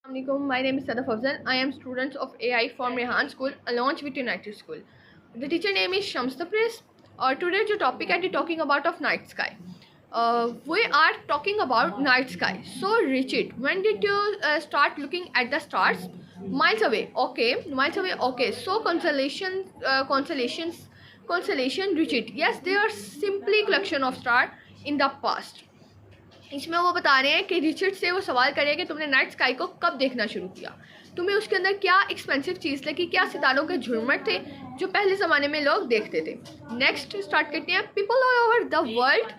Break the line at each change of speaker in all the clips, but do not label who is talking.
Assalamualaikum. My name is Sadaf Afzal. I am student of AI from Rehan School, along with United School. The teacher name is Shams Tapres. Today, the topic I am talking about of night sky. We are talking about night sky. So, Richard, when did you start looking at the stars? Miles away. Okay, miles away. Okay. So, constellation, Richard. Yes, they are simply collection of stars in the past. इसमें वो बता रहे हैं कि Richard से वो सवाल करे कि तुमने नाइट स्काई को कब देखना शुरू किया, तुम्हें उसके अंदर क्या एक्सपेंसिव चीज़ लगी, क्या सितारों के झुरमट थे जो पहले ज़माने में लोग देखते थे। नेक्स्ट स्टार्ट करते हैं। People all over the world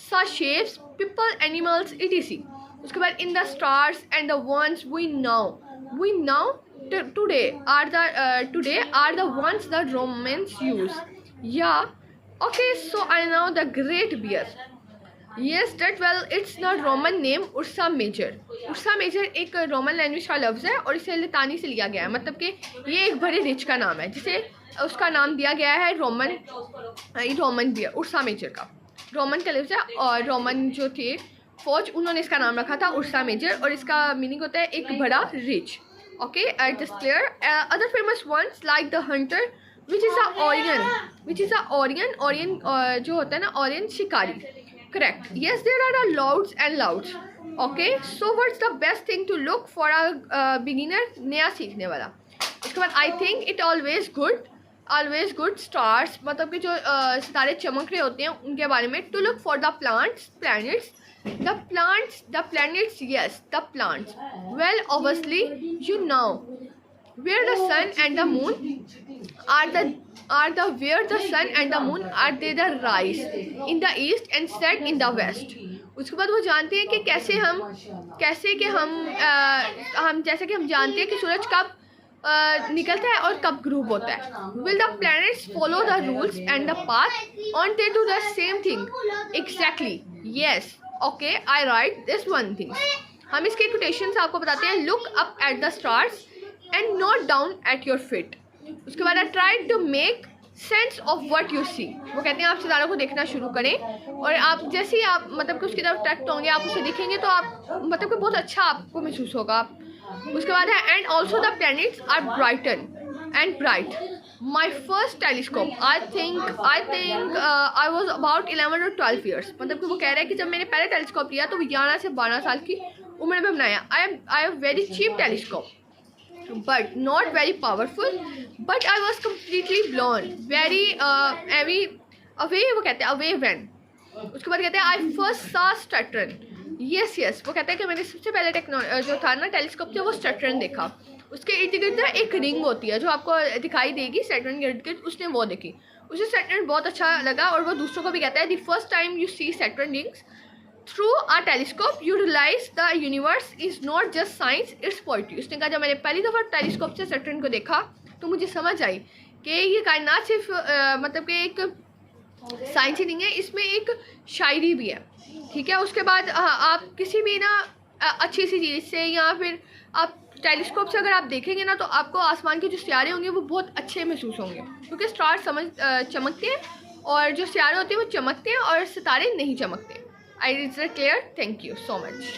सा शेप्स, पीपल, एनिमल्स, etc. उसके बाद in the stars and the ones we now today are the ones the Romans use. या okay, so I now the great bear. Yes, that well, it's the Roman name Ursa Major. Ursa Major एक Roman language का लफ्ज़ है और इसे लतानी से लिया गया है, मतलब कि ये एक बड़े रिच का नाम है जिसे उसका नाम दिया गया है रोमन बियर, उर्सा मेजर का रोमन का लफ्ज़ है। और रोमन जो थे फौज, उन्होंने इसका नाम रखा था उर्सा मेजर और इसका मीनिंग होता है एक बड़ा rich. Okay, just clear. Other famous ones like the hunter which is a Orion जो होता है ना, ऑरियन शिकारी। Correct. Yes, there are louds and louds. Okay. So what's the best thing to look for a beginner? नया सीखने वाला। उसके बाद I think it always good stars, मतलब कि जो सितारे चमक रहे होते हैं उनके बारे में। To look for the planets. Yes, the planets. Well, obviously you know where the sun and the moon where the sun and the moon are they the rise in the east and set in the west. उसके बाद वो जानते हैं कि कैसे हम जानते हैं कि सूरज कब निकलता है और कब ग्रूप होता है। Will the planets follow the rules and the path, and they do the same thing? Exactly. Yes. Okay, I write this one thing. हम इसके quotations आपको बताते हैं। Look up at the stars and not down at your feet. उसके बाद try to make sense of what you see. वो कहते हैं आप सितारों को देखना शुरू करें और आप जैसे ही आप मतलब कि उसकी तरफ अट्रैक्ट होंगे, आप उसे देखेंगे तो आप मतलब कि बहुत अच्छा आपको महसूस होगा। उसके बाद है and also the planets are bright. My first telescope I think I was about 11 or 12 years। मतलब कि वो कह रहे हैं कि जब मैंने पहले टेलीस्कोप लिया तो 11 से 12 साल की उम्र में बनाया। I have very cheap telescope but not very powerful, but I was completely blown very away। वो कहते हैं away when। उसके बाद कहते हैं I first saw Saturn। yes वो कहते हैं कि मैंने सबसे पहले जो था ना टेलीस्कोप से वो Saturn देखा। उसके इर्द गिर्द ना एक रिंग होती है जो आपको दिखाई देगी Saturn के इर्द गिर्द, उसने वो देखी, उसे Saturn बहुत अच्छा लगा और वो दूसरों को भी कहता है the first time you see Saturn rings through a telescope you realize the universe is not just science, it's poetry। उसने कहा जब मैंने पहली दफ़ा टेलीस्कोप से सैटर्न को देखा तो मुझे समझ आई कि ये कायनात सिर्फ मतलब कि एक साइंस ही नहीं है, इसमें एक शायरी भी है। ठीक है। उसके बाद आप किसी भी ना अच्छी सी चीज़ से या फिर आप टेलीस्कोप से अगर आप देखेंगे ना तो आपको आसमान के जो सितारे होंगे वो बहुत अच्छे महसूस होंगे, क्योंकि स्टार चमकते हैं और जो सितारे होते हैं वो चमकते हैं और सितारे नहीं चमकते। Is it clear? Thank you so much.